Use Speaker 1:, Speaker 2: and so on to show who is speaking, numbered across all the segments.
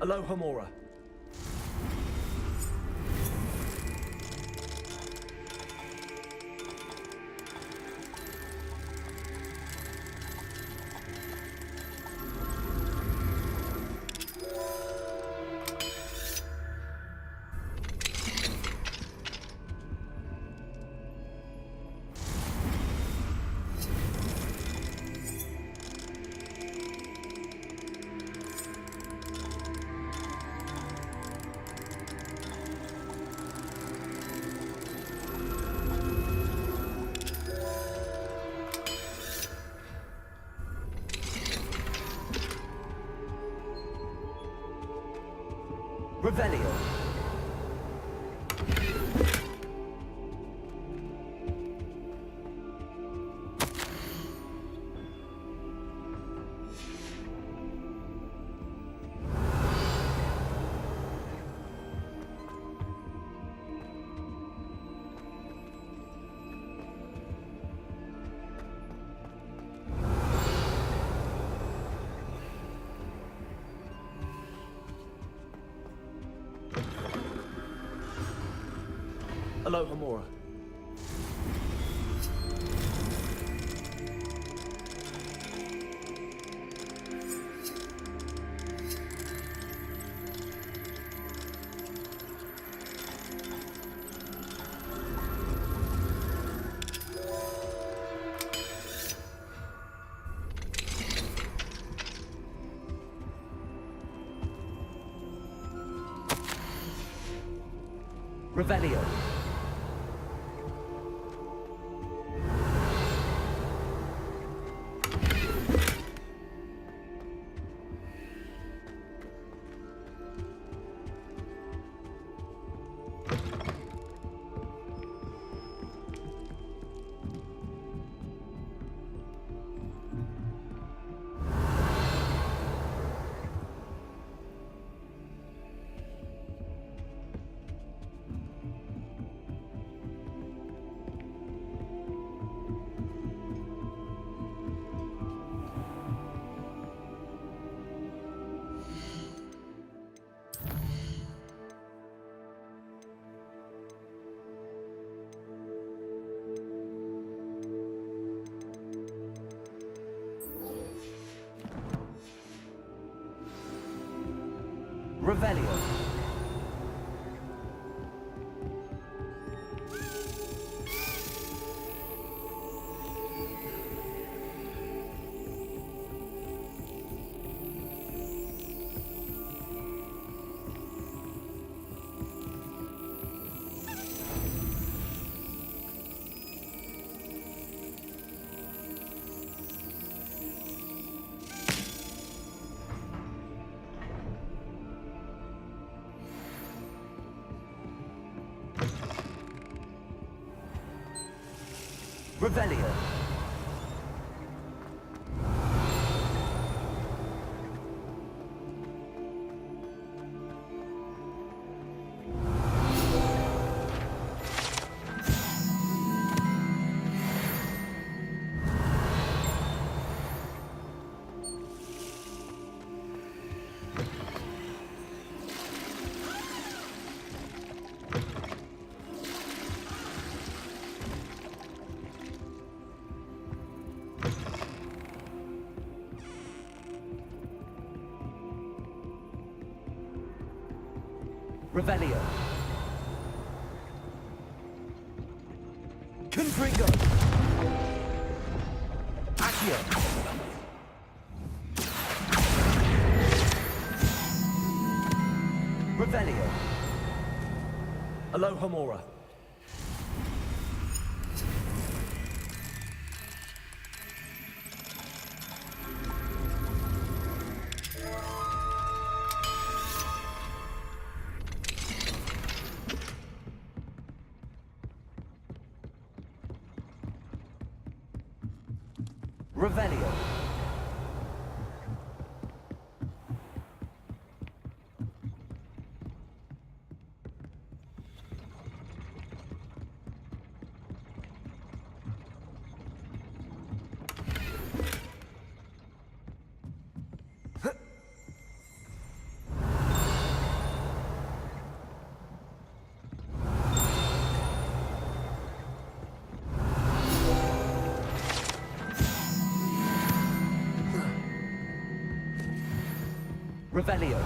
Speaker 1: Alohomora. Revelio. Alohomora. Revelio. Revelio. Revelio. Revelio. Confringo. Accio. Revelio. Alohomora. Revelio. Revelio.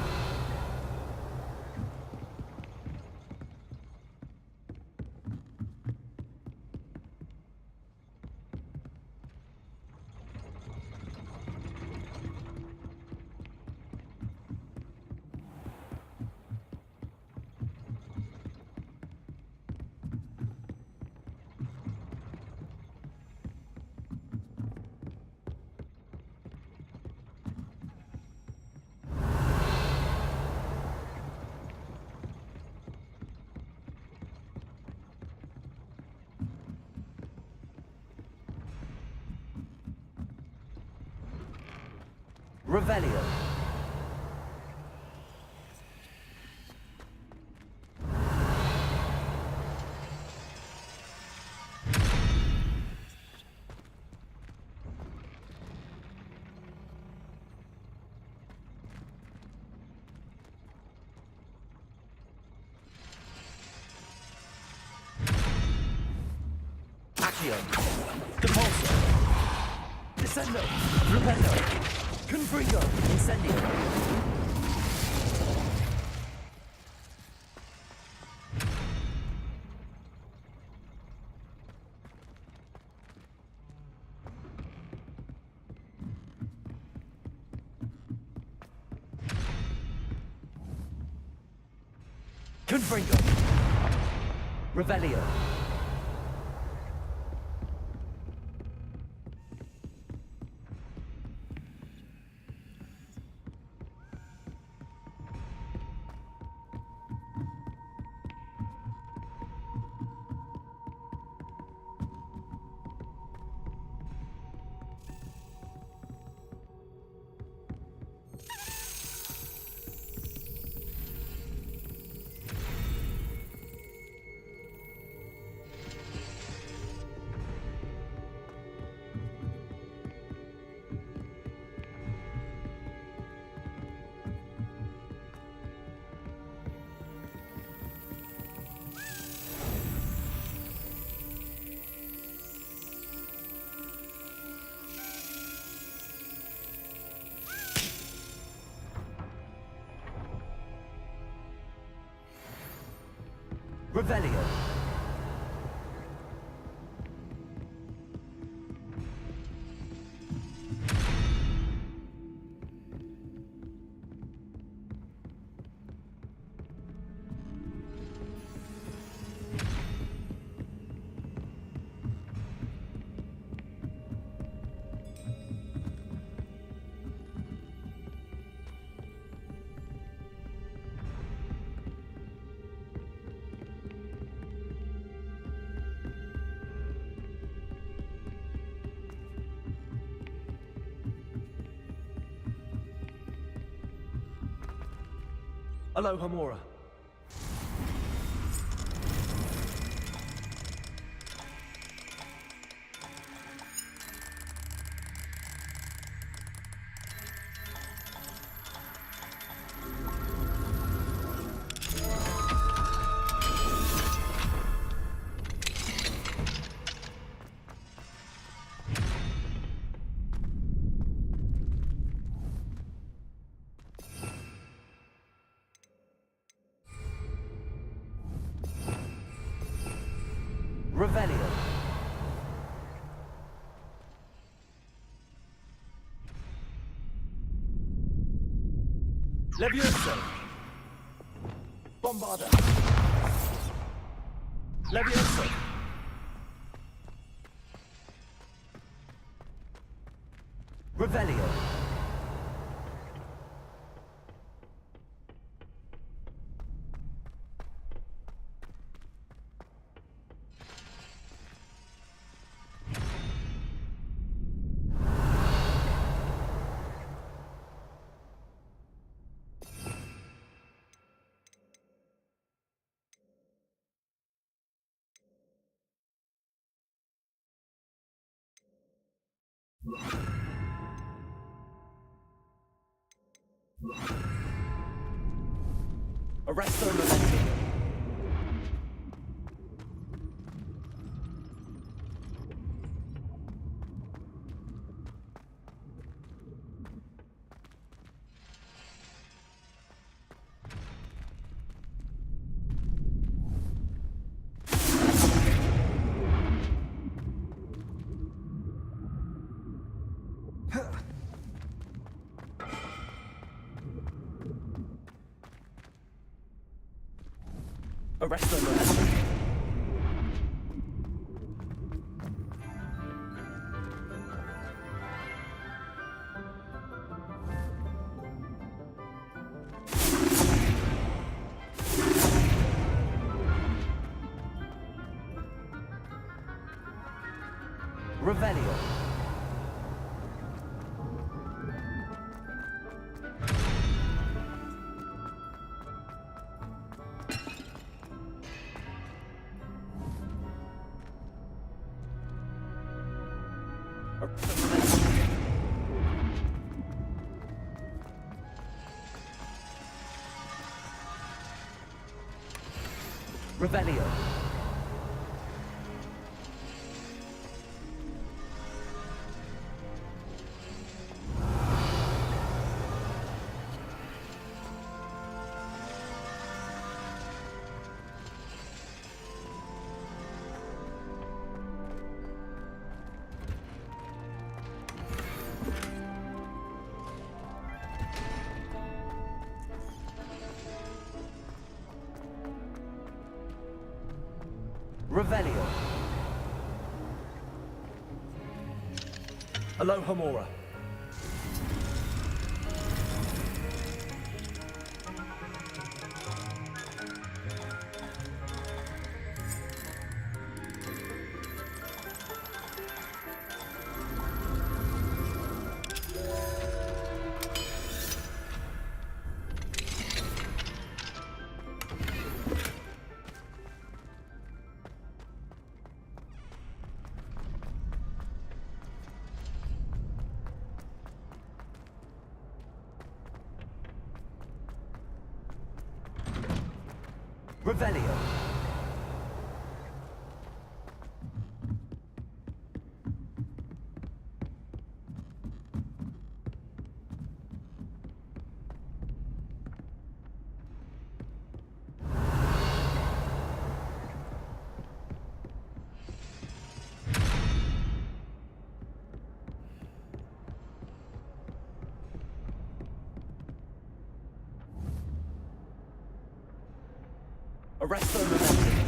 Speaker 1: Revelio. Accio. Compulso. Descendo. Rependo. Confringo. Incendio. Confringo. Revelio. Revelio. Aloha Mora. Revelio. Levioso. Bombarda. Levioso. Revelio. Arresto Revelio. Arresto momentum. Revelio. Revelio. Revelio. Alohomora. Revelio. Arresto momentum.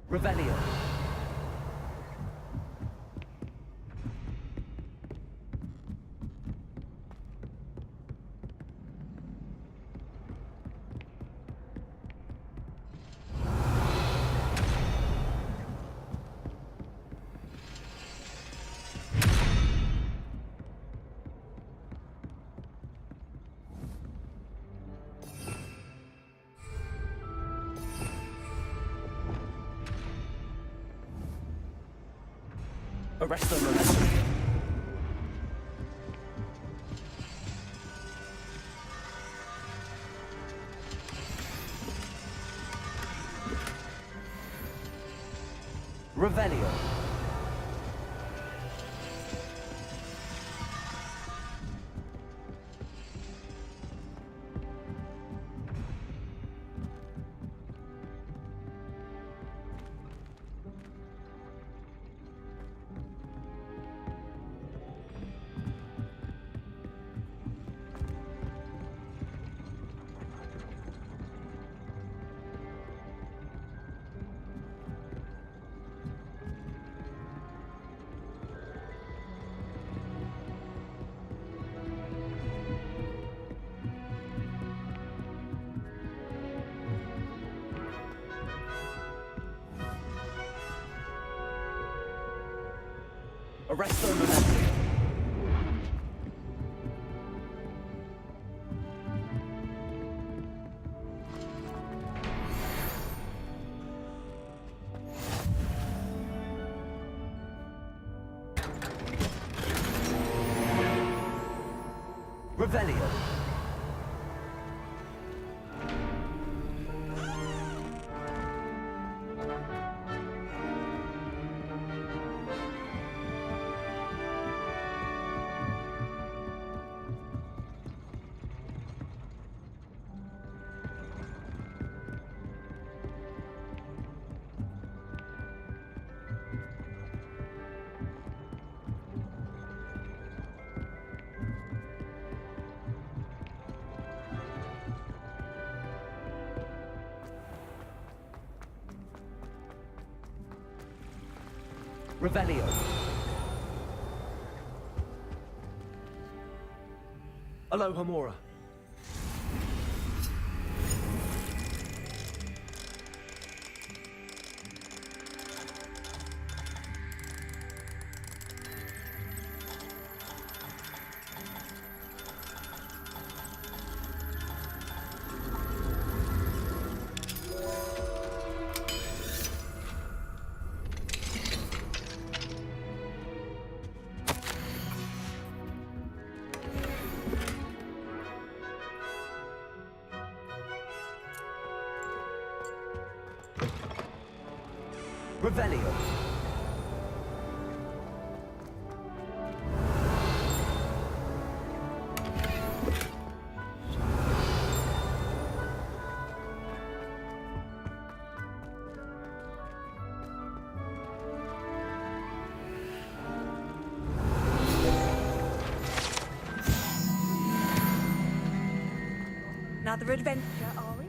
Speaker 1: Revelio. Arresto momentum. Revelio. Arresto momentum. Revelio. Revelio. Aloha Mora. Revelio.
Speaker 2: Another adventure, are we?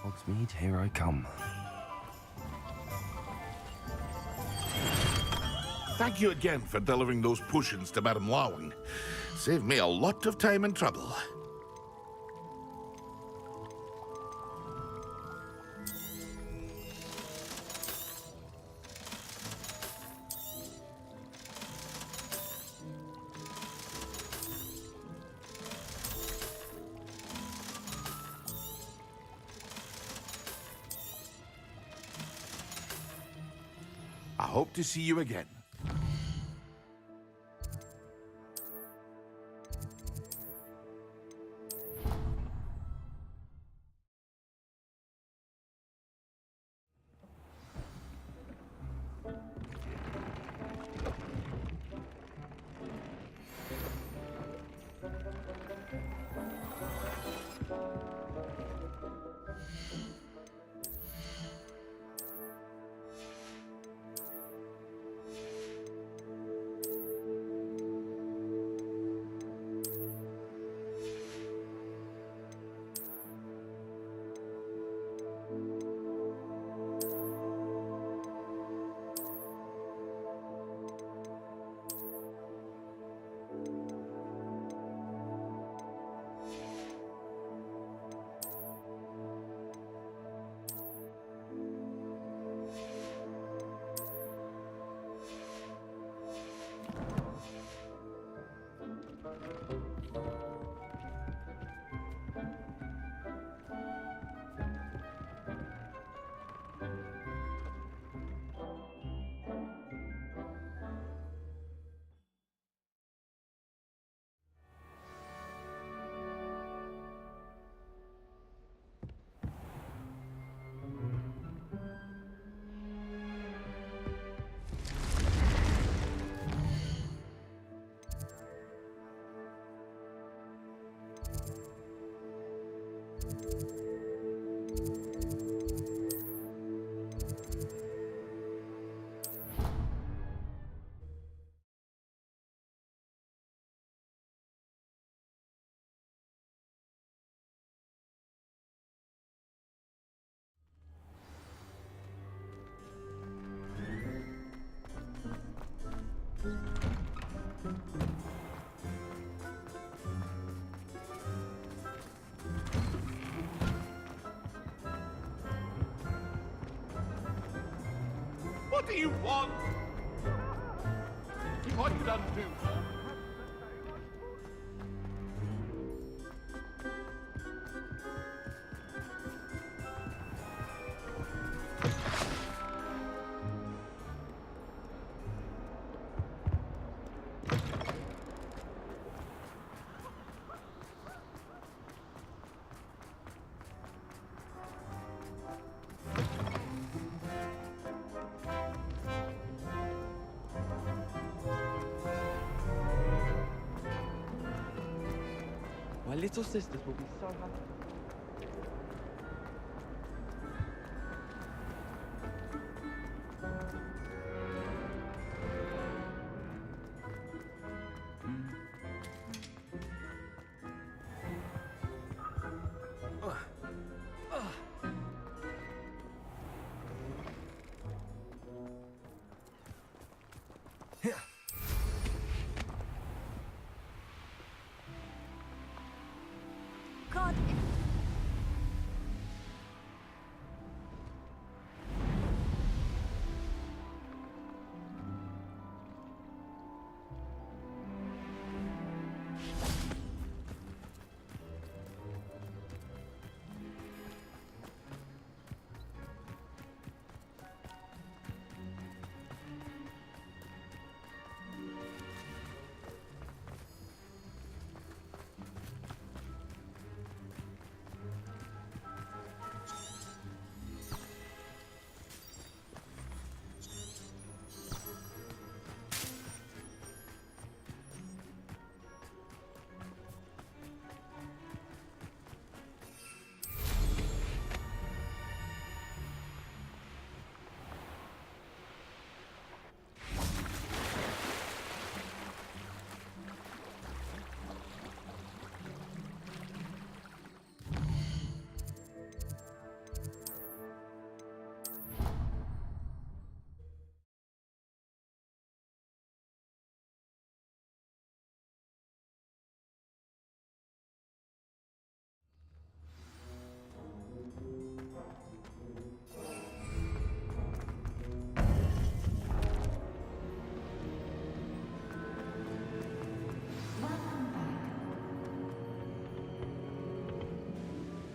Speaker 3: Hogsmeade, here I come.
Speaker 4: Thank you again for delivering those potions to Madam Lowing. Saved me a lot of time and trouble. I hope to see you again. do you want? What you done do?
Speaker 2: My little sisters will be so happy.
Speaker 5: God.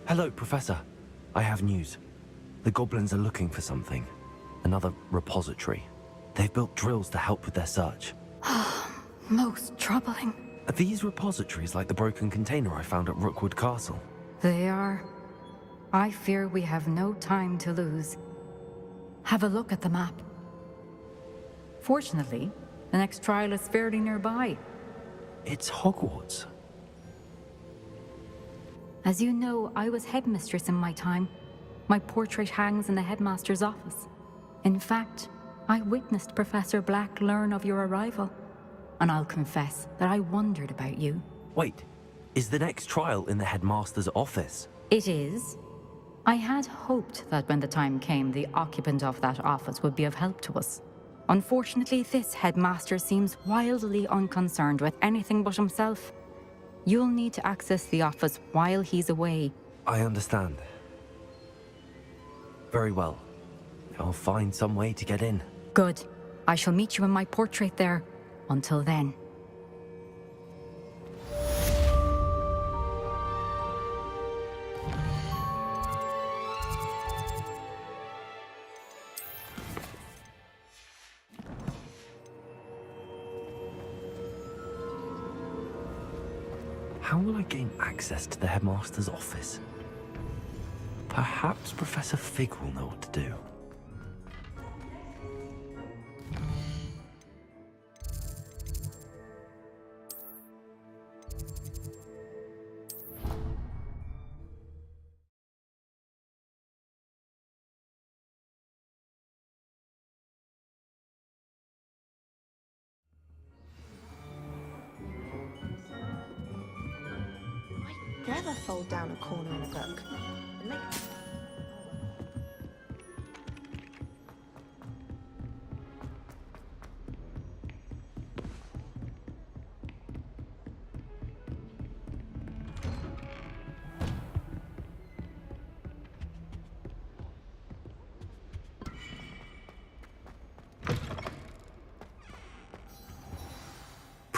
Speaker 3: Hello, Professor. I have news. The goblins are looking for something. Another repository. They've built drills to help with their search.
Speaker 5: Most troubling.
Speaker 3: Are these repositories like the broken container I found at Rookwood Castle?
Speaker 5: They are. I fear we have no time to lose. Have a look at the map. Fortunately, the next trial is fairly nearby.
Speaker 3: It's Hogwarts.
Speaker 5: As you know, I was headmistress in my time. My portrait hangs in the headmaster's office. In fact, I witnessed Professor Black learn of your arrival. And I'll confess that I wondered about you.
Speaker 3: Wait, is the next trial in the headmaster's office?
Speaker 5: It is. I had hoped that when the time came, the occupant of that office would be of help to us. Unfortunately, this headmaster seems wildly unconcerned with anything but himself. You'll need to access the office while he's away.
Speaker 3: I understand. Very well. I'll find some way to get in.
Speaker 5: Good. I shall meet you in my portrait there. Until then.
Speaker 3: How will I gain access to the headmaster's office? Perhaps Professor Fig will know what to do.
Speaker 6: Never fold down a corner in a book. It makes...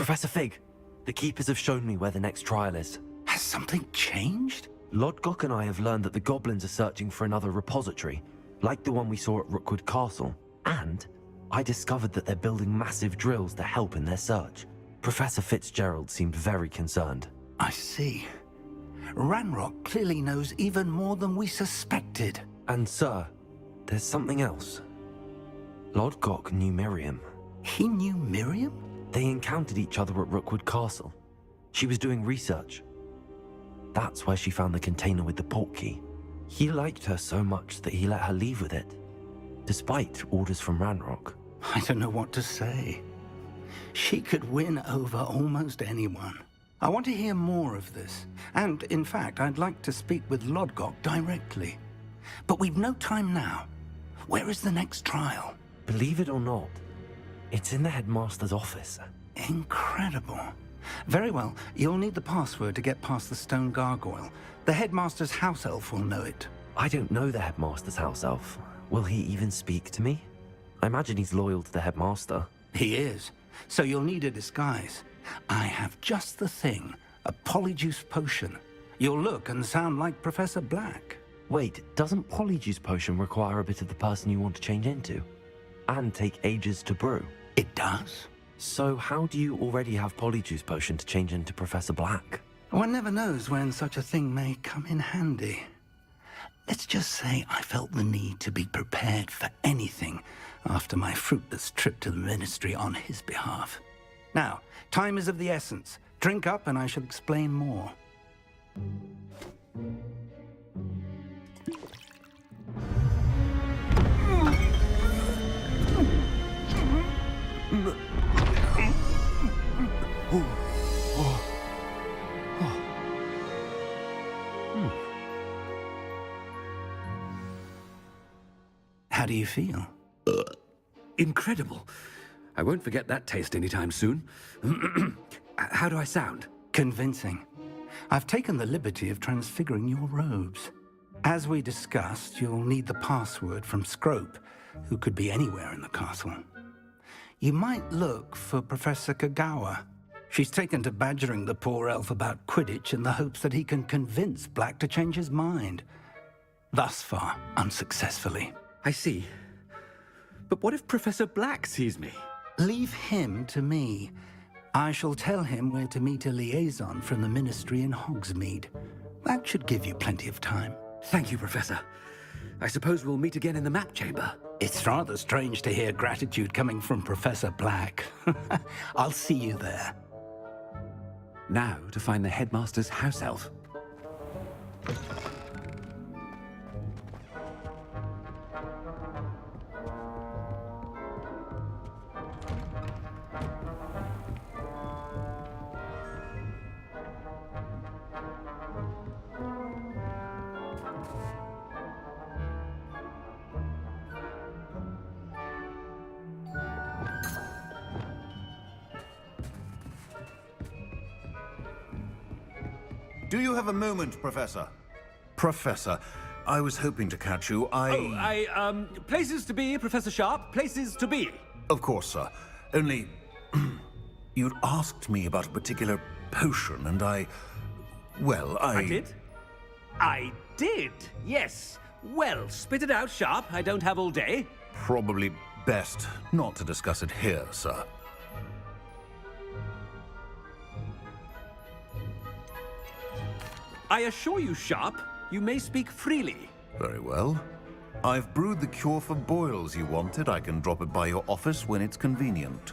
Speaker 3: Professor Fig, the keepers have shown me where the next trial is.
Speaker 7: Has something changed?
Speaker 3: Lodgok and I have learned that the goblins are searching for another repository, like the one we saw at Rookwood Castle. And I discovered that they're building massive drills to help in their search. Professor Fitzgerald seemed very concerned.
Speaker 7: I see. Ranrock clearly knows even more than we suspected.
Speaker 3: And sir, there's something else. Lodgok knew Miriam.
Speaker 7: He knew Miriam?
Speaker 3: They encountered each other at Rookwood Castle. She was doing research. That's where she found the container with the portkey. He liked her so much that he let her leave with it, despite orders from Ranrock.
Speaker 7: I don't know what to say. She could win over almost anyone. I want to hear more of this. And, in fact, I'd like to speak with Lodgok directly. But we've no time now. Where is the next trial?
Speaker 3: Believe it or not, it's in the headmaster's office.
Speaker 7: Incredible. Very well. You'll need the password to get past the stone gargoyle. The headmaster's house elf will know it.
Speaker 3: I don't know the headmaster's house elf. Will he even speak to me? I imagine he's loyal to the headmaster.
Speaker 7: He is. So you'll need a disguise. I have just the thing. A polyjuice potion. You'll look and sound like Professor Black.
Speaker 3: Wait, doesn't Polyjuice Potion require a bit of the person you want to change into? And take ages to brew?
Speaker 7: It does.
Speaker 3: So how do you already have Polyjuice Potion to change into Professor Black?
Speaker 7: One never knows when such a thing may come in handy. Let's just say I felt the need to be prepared for anything after my fruitless trip to the ministry on his behalf. Now, time is of the essence. Drink up and I shall explain more. How do you feel?
Speaker 8: Incredible. I won't forget that taste anytime soon. How do I sound?
Speaker 7: Convincing. I've taken the liberty of transfiguring your robes. As we discussed, you'll need the password from Scrope, who could be anywhere in the castle. You might look for Professor Когавой. She's taken to badgering the poor elf about Quidditch in the hopes that he can convince Black to change his mind. Thus far, unsuccessfully.
Speaker 8: I see. But what if Professor Black sees me?
Speaker 7: Leave him to me. I shall tell him where to meet a liaison from the ministry in Hogsmeade. That should give you plenty of time.
Speaker 8: Thank you, Professor. I suppose we'll meet again in the map chamber.
Speaker 7: It's rather strange to hear gratitude coming from Professor Black. I'll see you there.
Speaker 8: Now to find the headmaster's house elf.
Speaker 9: Do you have a moment, Professor? Professor, I was hoping to catch you.
Speaker 8: Places to be, Professor Sharp. Places to be.
Speaker 9: Of course, sir. Only... you'd asked me about a particular potion, and well,
Speaker 8: I did? I did, yes. Well, spit it out, Sharp. I don't have all day.
Speaker 9: Probably best not to discuss it here, sir.
Speaker 8: I assure you, Sharp, you may speak freely.
Speaker 9: Very well. I've brewed the cure for boils you wanted. I can drop it by your office when it's convenient.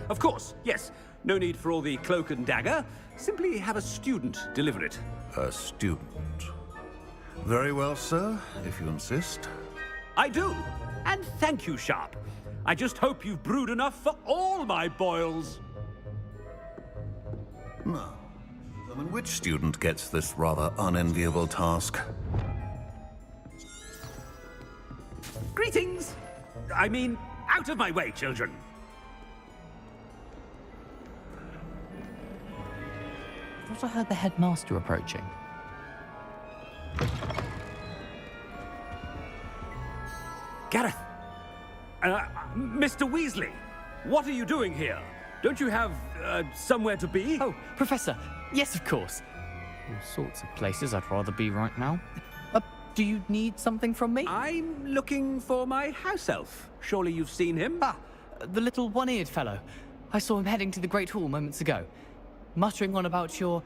Speaker 8: Of course, yes. No need for all the cloak and dagger. Simply have a student deliver it.
Speaker 9: A student. Very well, sir, if you insist.
Speaker 8: I do. And thank you, Sharp. I just hope you've brewed enough for all my boils.
Speaker 9: No. And which student gets this rather unenviable task?
Speaker 8: Greetings! I mean, out of my way, children.
Speaker 2: I thought I heard the headmaster approaching.
Speaker 8: Gareth! Mr. Weasley! What are you doing here? Don't you have, somewhere to be?
Speaker 2: Oh, Professor. Yes, of course. All sorts of places I'd rather be right now. Do you need something from me?
Speaker 8: I'm looking for my house elf. Surely you've seen him?
Speaker 2: Ah, the little one-eared fellow. I saw him heading to the Great Hall moments ago, muttering on about your,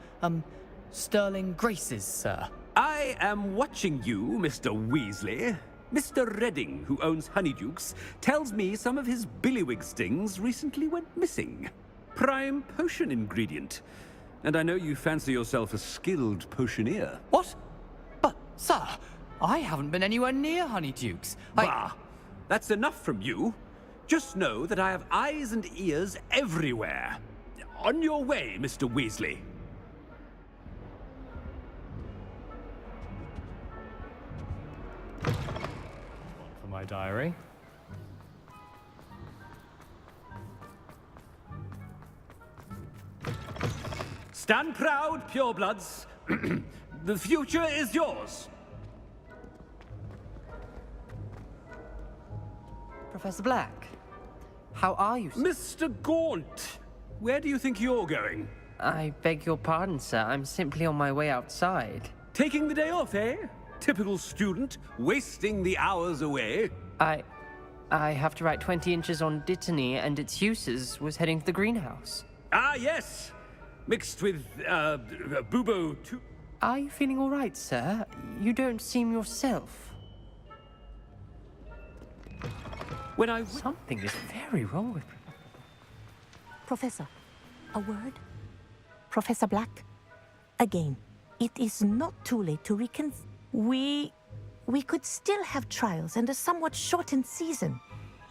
Speaker 2: sterling graces, sir.
Speaker 8: I am watching you, Mr. Weasley. Mr. Redding, who owns Honeydukes, tells me some of his billywig stings recently went missing. Prime potion ingredient. And I know you fancy yourself a skilled potioneer.
Speaker 2: What? But, sir, I haven't been anywhere near Honeydukes.
Speaker 8: Bah! That's enough from you. Just know that I have eyes and ears everywhere. On your way, Mr. Weasley.
Speaker 2: For my diary.
Speaker 8: Stand proud, purebloods. The future is yours.
Speaker 10: Professor Black, how are you, sir?
Speaker 8: Mr. Gaunt, where do you think you're going?
Speaker 10: I beg your pardon, sir. I'm simply on my way outside.
Speaker 8: Taking the day off, eh? Typical student, wasting the hours away.
Speaker 10: I have to write 20 inches on Dittany and its uses. Was heading to the greenhouse.
Speaker 8: Ah, yes. Mixed with, bubo too.
Speaker 10: Are you feeling all right, sir? You don't seem yourself.
Speaker 8: When I...
Speaker 10: Something is very wrong with...
Speaker 6: Professor, a word? Professor Black? Again, it is not too late to We could still have trials and a somewhat shortened season.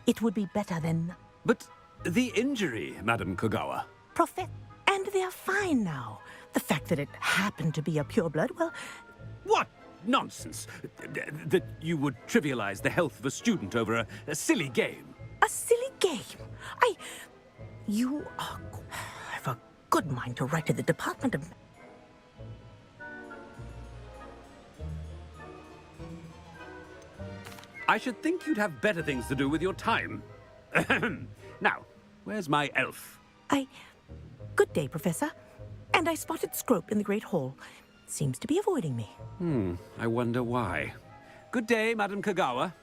Speaker 6: It would be better than...
Speaker 8: But the injury, Madam Kogawa.
Speaker 6: And they're fine now. The fact that it happened to be a pureblood, well...
Speaker 8: What nonsense! That you would trivialize the health of a student over a silly game.
Speaker 6: A silly game? You have a good mind to write to the Department of...
Speaker 8: I should think you'd have better things to do with your time. Now, where's my elf?
Speaker 6: Good day, Professor. And I spotted Scrope in the Great Hall. Seems to be avoiding me.
Speaker 8: I wonder why. Good day, Madam Kogawa.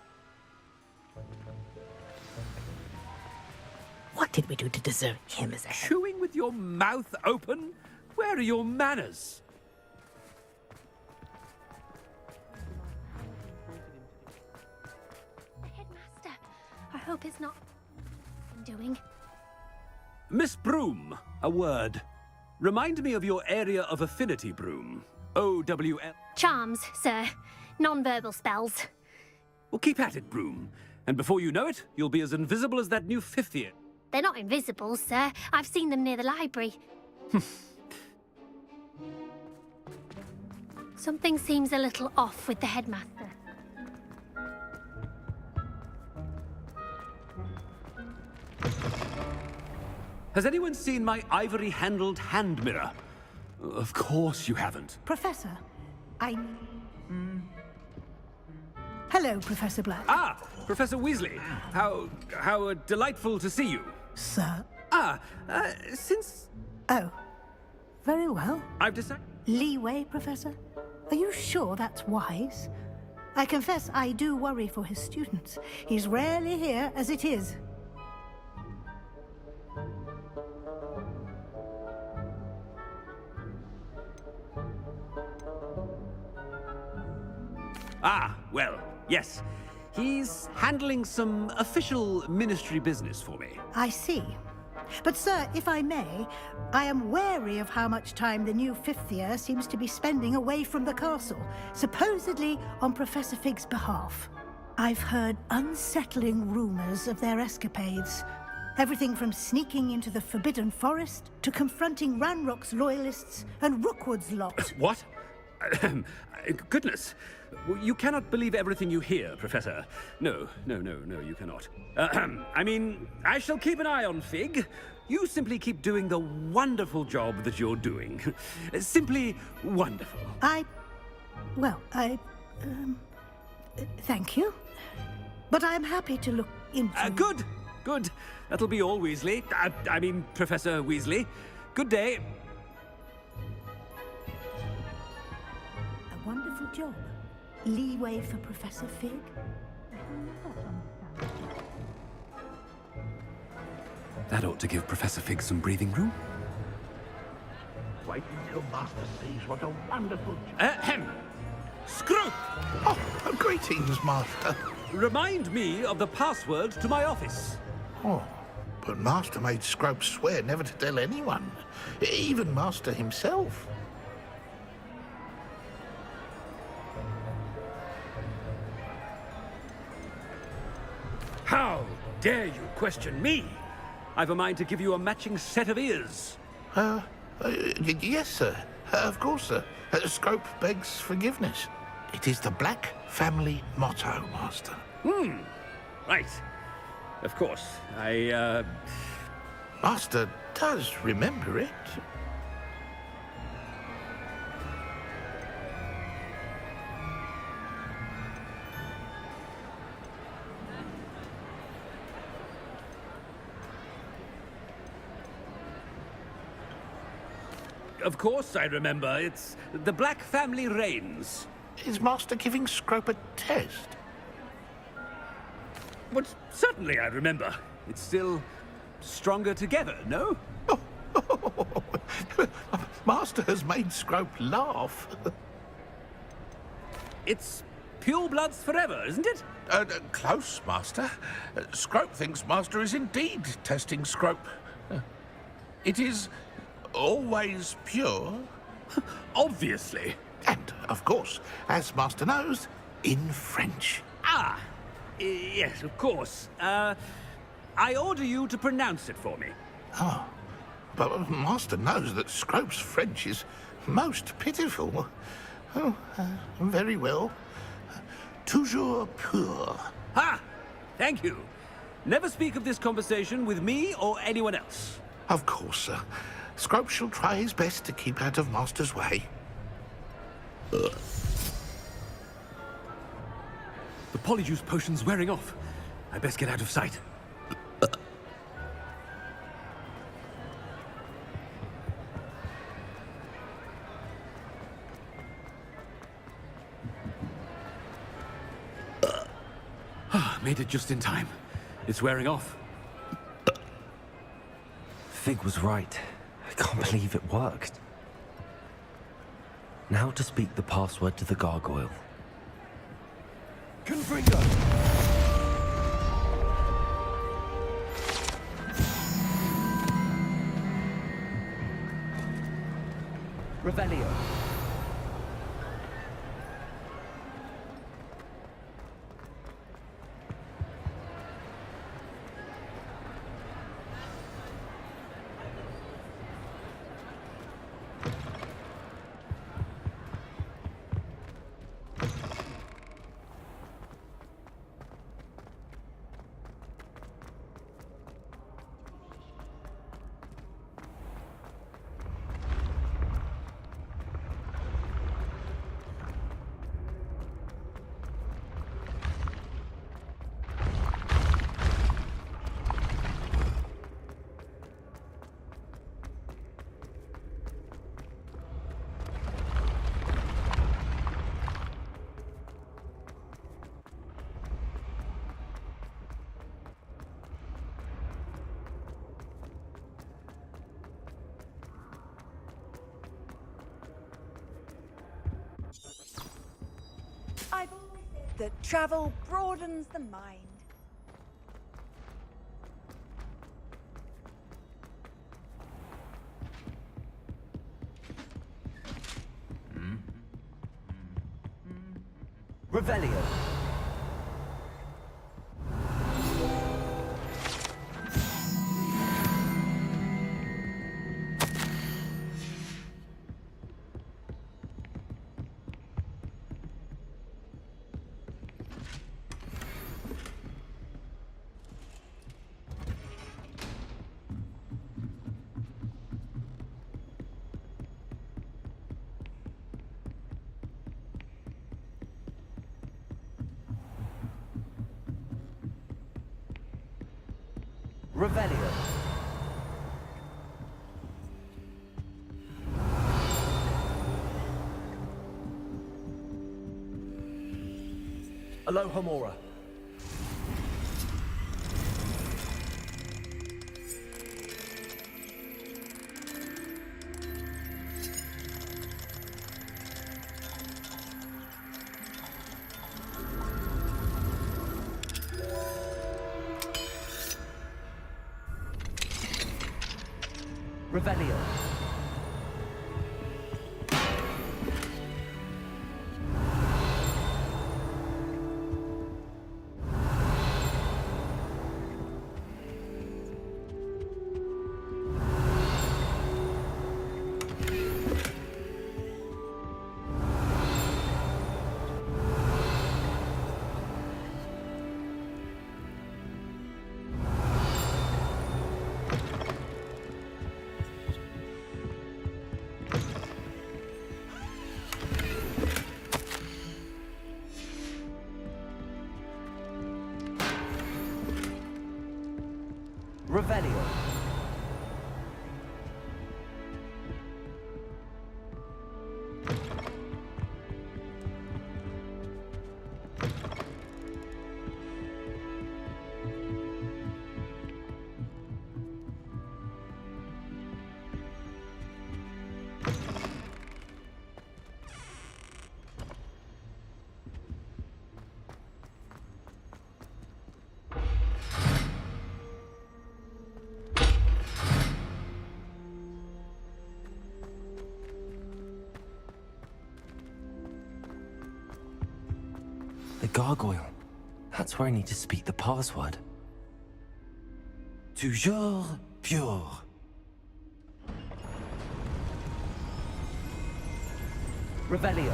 Speaker 6: What did we do to deserve him as a...
Speaker 8: Chewing with your mouth open? Where are your manners?
Speaker 11: Headmaster, I hope it's not... doing.
Speaker 8: Miss Broom, a word. Remind me of your area of affinity, Broom. O-W-L...
Speaker 11: Charms, sir. Non-verbal spells.
Speaker 8: Well, keep at it, Broom. And before you know it, you'll be as invisible as that new fifth year.
Speaker 11: They're not invisible, sir. I've seen them near the library. Something seems a little off with the headmaster.
Speaker 8: Has anyone seen my ivory-handled hand mirror? Of course you haven't.
Speaker 12: Professor, Hello, Professor Black.
Speaker 8: Ah, Professor Weasley. How delightful to see you.
Speaker 12: Sir?
Speaker 8: Since...
Speaker 12: Oh, very well.
Speaker 8: I've decided...
Speaker 12: Leeway, Professor? Are you sure that's wise? I confess I do worry for his students. He's rarely here as it is.
Speaker 8: Ah, well, yes. He's handling some official ministry business for me.
Speaker 12: I see. But, sir, if I may, I am wary of how much time the new fifth year seems to be spending away from the castle, supposedly on Professor Fig's behalf. I've heard unsettling rumors of their escapades. Everything from sneaking into the Forbidden Forest to confronting Ranrock's loyalists and Rookwood's lot.
Speaker 8: What? Goodness. You cannot believe everything you hear, Professor. No, you cannot. I mean, I shall keep an eye on Fig. You simply keep doing the wonderful job that you're doing. Simply wonderful.
Speaker 12: Thank you. But I'm happy to look into...
Speaker 8: Good. Good. That'll be all, Weasley. I mean, Professor Weasley. Good day.
Speaker 12: A wonderful job. Leeway for Professor Fig.
Speaker 8: That ought to give Professor Fig some breathing room.
Speaker 4: Wait until Master sees what a wonderful...
Speaker 8: Ahem! Scrope!
Speaker 4: Oh, greetings, Master.
Speaker 8: Remind me of the password to my office.
Speaker 4: Oh, but Master made Scrope swear never to tell anyone, even Master himself.
Speaker 8: How dare you question me? I've a mind to give you a matching set of ears.
Speaker 4: Yes, sir. Of course, sir. Scrope begs forgiveness. It is the Black family motto, Master.
Speaker 8: Right. Of course.
Speaker 4: Master does remember it.
Speaker 8: Of course I remember. It's the Black family reigns.
Speaker 4: Is Master giving Scrope a test?
Speaker 8: But certainly I remember. It's still stronger together, no?
Speaker 4: Master has made Scrope laugh.
Speaker 8: It's pure bloods forever, isn't it?
Speaker 4: Close, Master. Scrope thinks Master is indeed testing Scrope. It is always pure.
Speaker 8: Obviously.
Speaker 4: And, of course, as Master knows, in French.
Speaker 8: Ah, yes, of course. I order you to pronounce it for me.
Speaker 4: Oh, but Master knows that Scrope's French is most pitiful. Oh, very well. Toujours pur.
Speaker 8: Ha! Thank you. Never speak of this conversation with me or anyone else.
Speaker 4: Of course, sir. Scrope shall try his best to keep out of Master's way.
Speaker 8: The polyjuice potion's wearing off. I best get out of sight. Made it just in time. It's wearing off.
Speaker 3: Fig was right. I can't believe it worked. Now to speak the password to the gargoyle.
Speaker 1: Confringo! Revelio.
Speaker 13: I've always said that travel broadens the mind.
Speaker 1: Revelio. Revelio. Alohomora. Revelio. Revelio.
Speaker 3: The gargoyle. That's where I need to speak the password. Toujours pure.
Speaker 1: Revelio.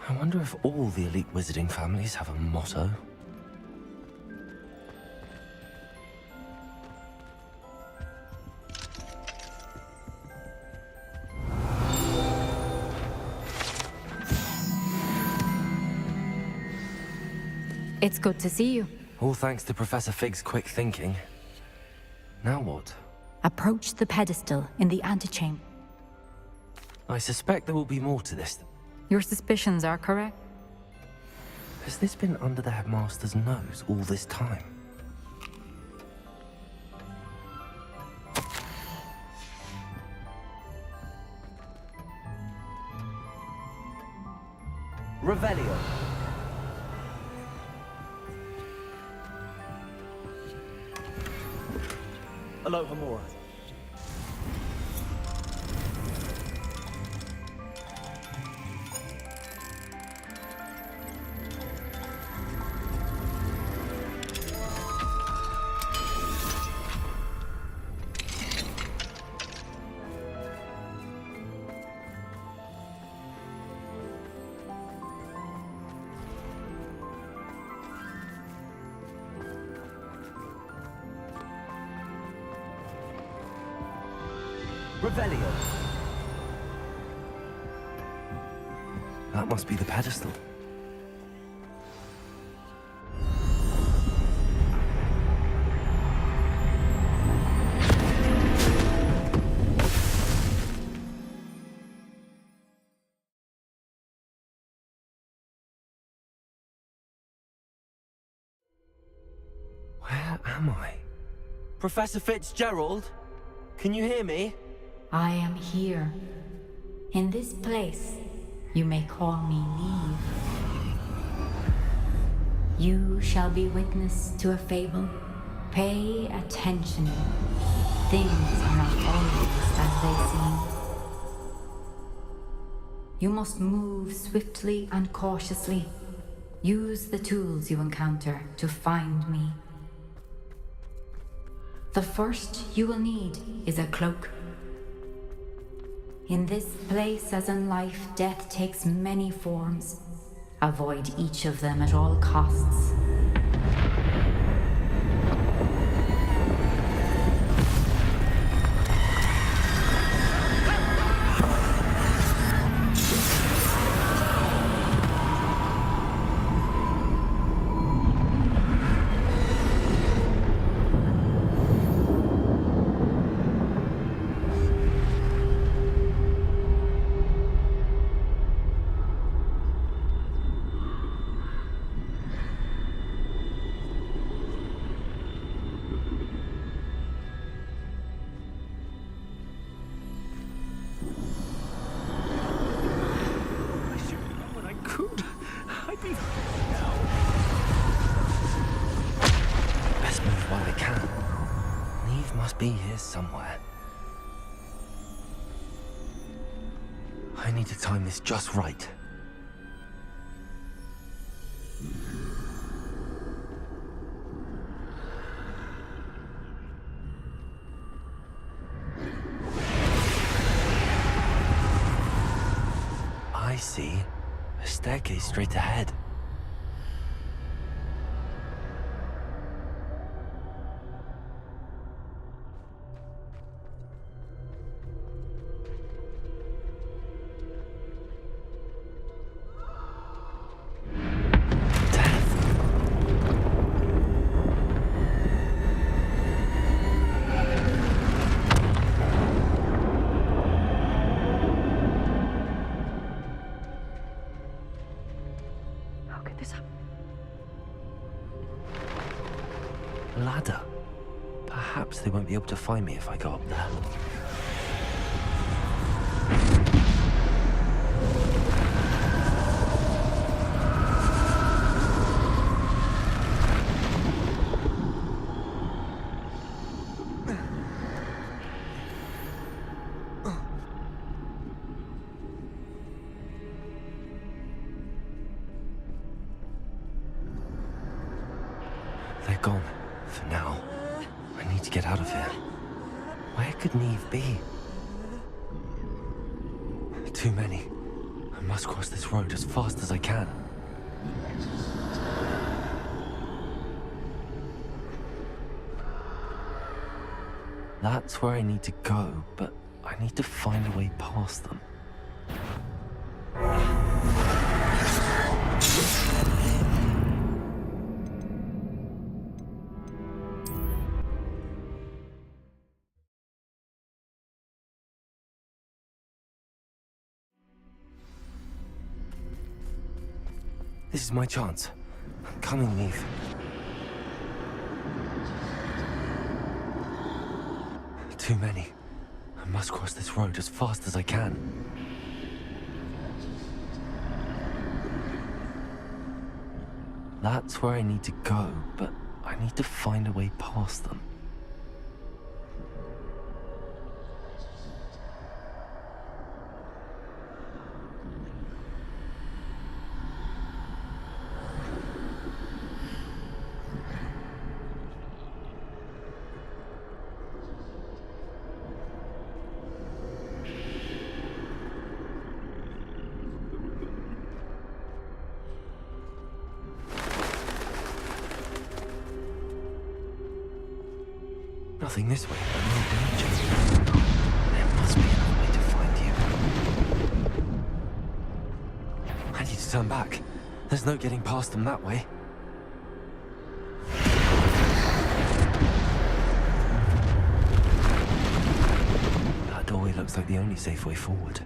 Speaker 3: I wonder if all the elite wizarding families have a motto.
Speaker 5: It's good to see you.
Speaker 3: All thanks to Professor Fig's quick thinking. Now what?
Speaker 5: Approach the pedestal in the antechamber.
Speaker 3: I suspect there will be more to this.
Speaker 5: Your suspicions are correct.
Speaker 3: Has this been under the headmaster's nose all this time?
Speaker 1: Revelio. Alohomora. Revelio.
Speaker 3: That must be the pedestal. Where am I? Professor Fitzgerald? Can you hear me?
Speaker 5: I am here. In this place, you may call me Neve. You shall be witness to a fable. Pay attention. Things are not always as they seem. You must move swiftly and cautiously. Use the tools you encounter to find me. The first you will need is a cloak. In this place, as in life, death takes many forms. Avoid each of them at all costs.
Speaker 3: somewhere. I need to time this just right. I see a staircase straight ahead. Ladder. Perhaps they won't be able to find me if I go up there. They're gone. For now. I need to get out of here. Where could Neve be? Too many. I must cross this road as fast as I can. That's where I need to go, but I need to find a way past them. This is my chance. I'm coming, Neve. Too many. I must cross this road as fast as I can. That's where I need to go, but I need to find a way past them. Nothing this way, but no danger. There must be another way to find you. I need to turn back. There's no getting past them that way. That doorway looks like the only safe way forward.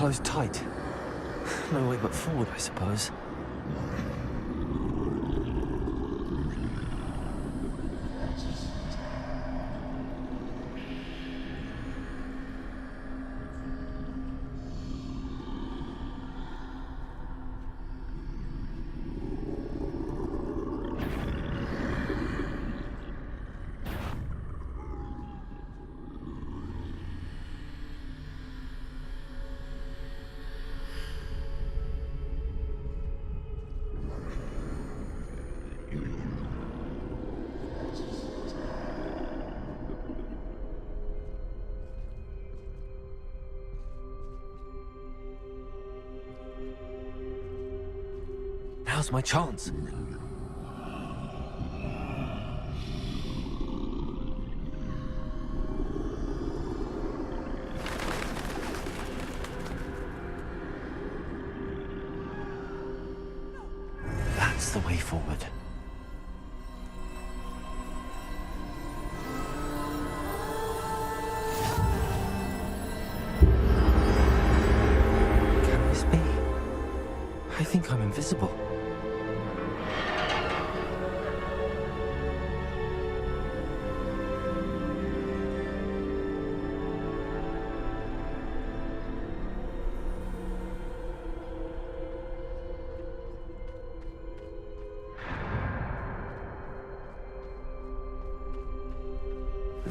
Speaker 3: closed tight. No way but forward, I suppose. Now's my chance. That's the way forward. Can this be? I think I'm invisible.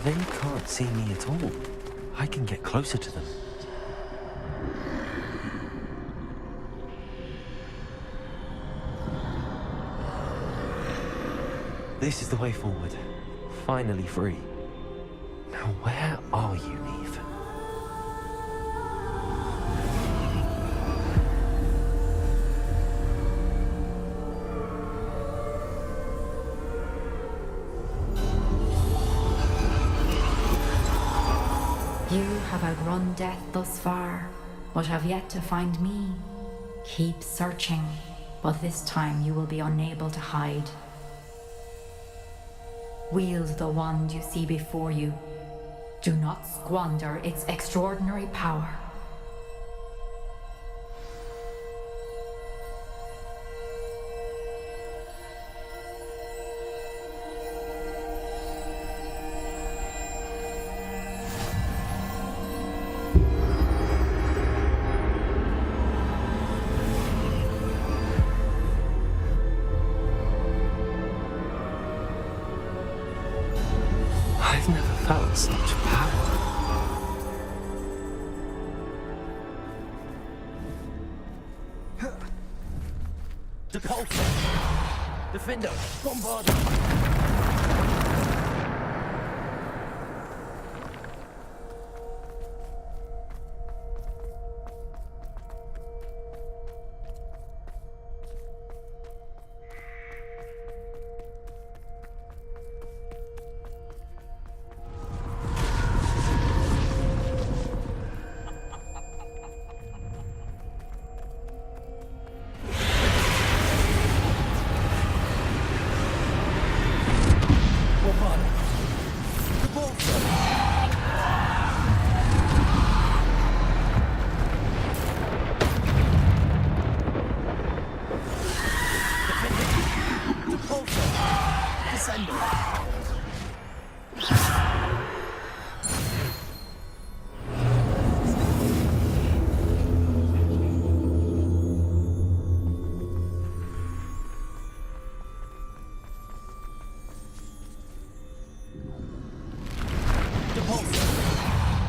Speaker 3: They can't see me at all. I can get closer to them. This is the way forward. Finally free. Now where are you, Eve?
Speaker 5: You have outrun death thus far, but have yet to find me. Keep searching, but this time you will be unable to hide. Wield the wand you see before you. Do not squander its extraordinary power.
Speaker 3: I've never felt such power.
Speaker 1: Depulsor! Defender! Bombarder!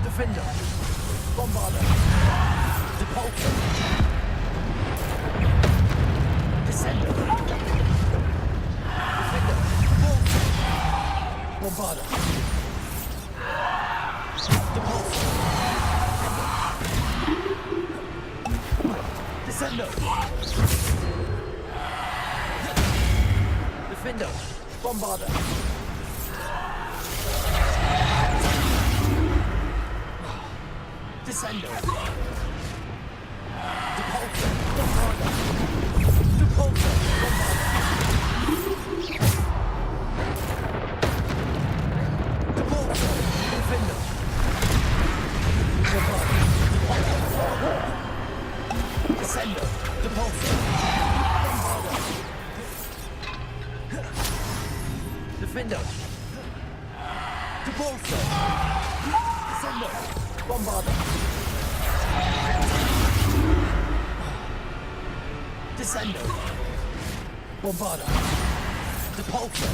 Speaker 1: Defender! Bombarder! Depulsor! Descender! Defender! Bombarder! Depulsor! Descender! Defender! Bombarder! Descender! Depulsor! Bombarder! Depulsor! Bombarder! Depulsor! Defender! Bombarder! Defender. Depulso. Descender. Bombarder. Descender. Bombarder. Depulso.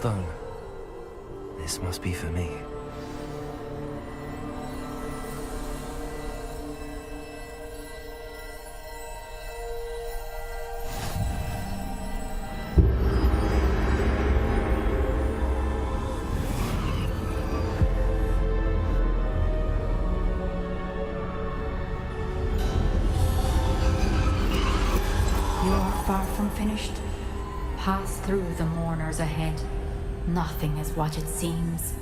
Speaker 3: stone. This must be for me.
Speaker 5: Far from finished. Pass through the mourners ahead. Nothing is what it seems.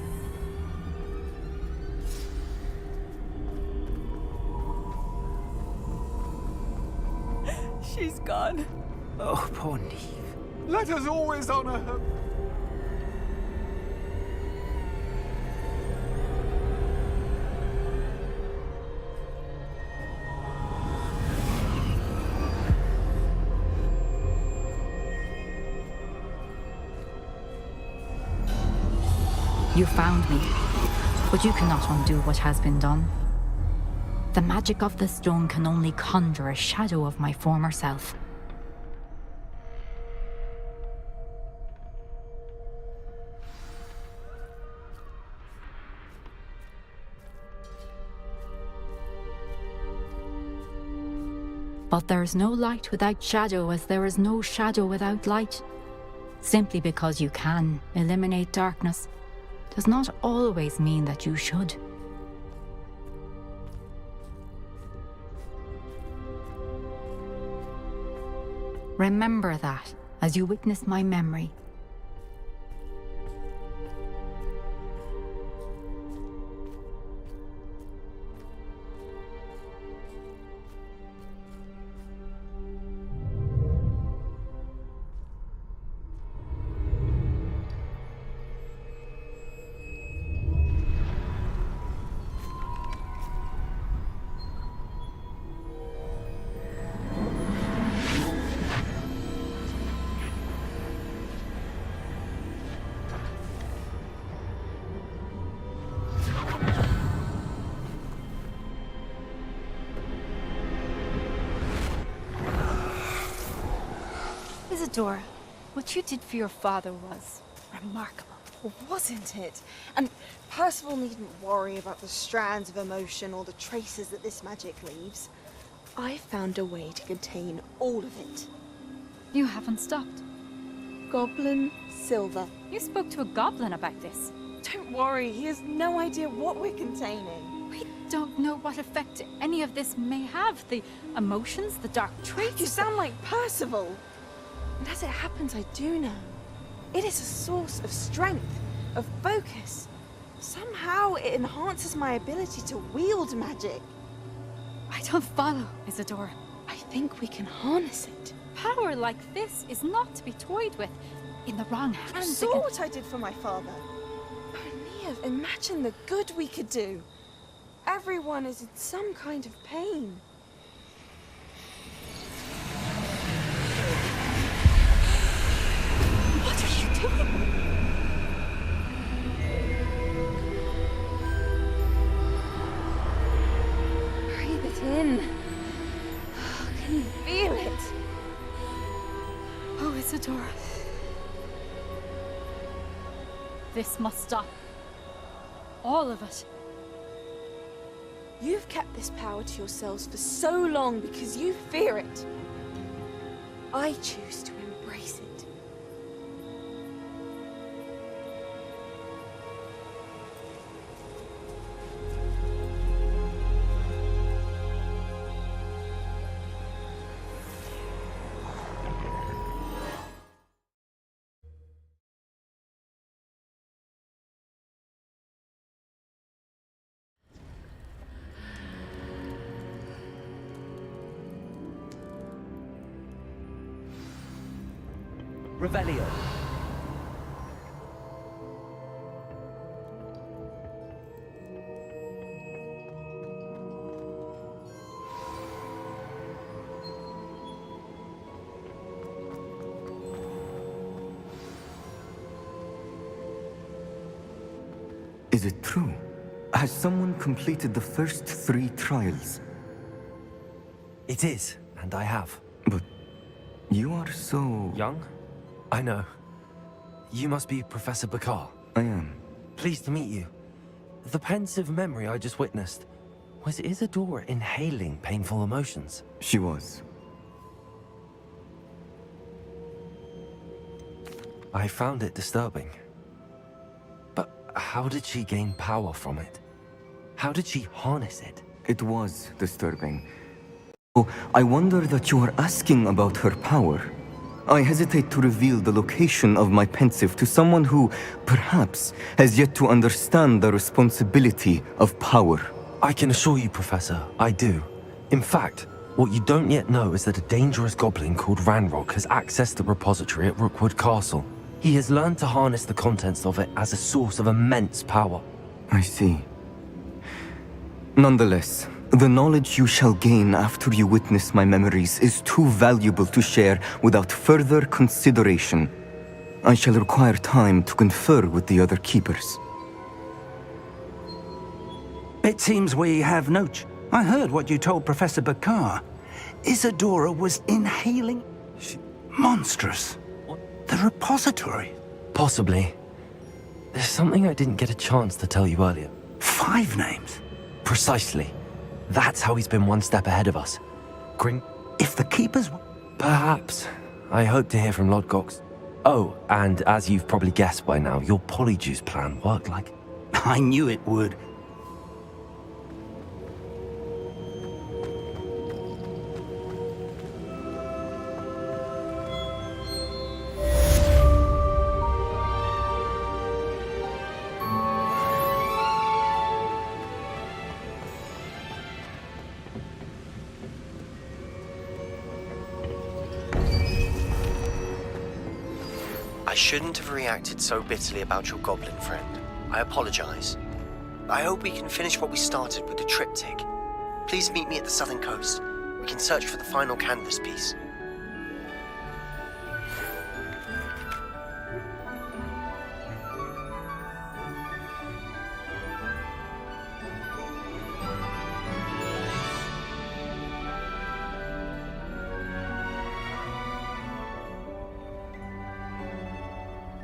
Speaker 10: She's gone.
Speaker 3: Oh, poor Neve.
Speaker 1: Let us always honor her.
Speaker 5: You found me, but you cannot undo what has been done. The magic of the stone can only conjure a shadow of my former self. But there is no light without shadow, as there is no shadow without light. Simply because you can eliminate darkness does not always mean that you should. Remember that as you witness my memory.
Speaker 13: Isidore, what you did for your father was remarkable, wasn't it? And Percival needn't worry about the strands of emotion or the traces that this magic leaves. I found a way to contain all of it.
Speaker 5: You haven't stopped.
Speaker 13: Goblin Silver.
Speaker 5: You spoke to a goblin about this.
Speaker 13: Don't worry, he has no idea what we're containing.
Speaker 5: We don't know what effect any of this may have. The emotions, the dark traits.
Speaker 13: You sound like Percival. And as it happens, I do know. It is a source of strength, of focus. Somehow it enhances my ability to wield magic.
Speaker 5: I don't follow, Isidore.
Speaker 13: I think we can harness it.
Speaker 5: Power like this is not to be toyed with. In the wrong hands.
Speaker 13: You saw what I did for my father. Oh, Neve, imagine the good we could do. Everyone is in some kind of pain.
Speaker 5: What are you doing?
Speaker 13: Breathe it in. Can you feel it?
Speaker 5: Oh, Isidore. This must stop. All of it.
Speaker 13: You've kept this power to yourselves for so long because you fear it. I choose to embrace it.
Speaker 3: Revelio.
Speaker 14: Is it true? Has someone completed the first 3 trials?
Speaker 3: It is, and I have.
Speaker 14: But you are so...
Speaker 3: young? I know. you must be Professor Bakar.
Speaker 14: I am.
Speaker 3: Pleased to meet you. The pensive memory I just witnessed, was Isadora inhaling painful emotions?
Speaker 14: She was.
Speaker 3: I found it disturbing. But how did she gain power from it? How did she harness it?
Speaker 14: It was disturbing. Oh, I wonder that you are asking about her power. I hesitate to reveal the location of my pensive to someone who, perhaps, has yet to understand the responsibility of power.
Speaker 3: I can assure you, Professor, I do. In fact, what you don't yet know is that a dangerous goblin called Ranrock has accessed the repository at Rookwood Castle. He has learned to harness the contents of it as a source of immense power.
Speaker 14: I see. Nonetheless, the knowledge you shall gain after you witness my memories is too valuable to share without further consideration. I shall require time to confer with the other keepers.
Speaker 7: It seems we have no I heard what you told Professor Bakar. Isadora was inhaling... Monstrous. The repository.
Speaker 3: Possibly. There's something I didn't get a chance to tell you earlier.
Speaker 7: 5 names?
Speaker 3: Precisely. That's how he's been one step ahead of us.
Speaker 7: If the keepers...
Speaker 3: Perhaps. I hope to hear from Lodgox. Oh, and as you've probably guessed by now, your polyjuice plan worked like...
Speaker 7: I knew it would.
Speaker 15: I shouldn't have reacted so bitterly about your goblin friend. I apologize. I hope we can finish what we started with the triptych. Please meet me at the southern coast. We can search for the final canvas piece.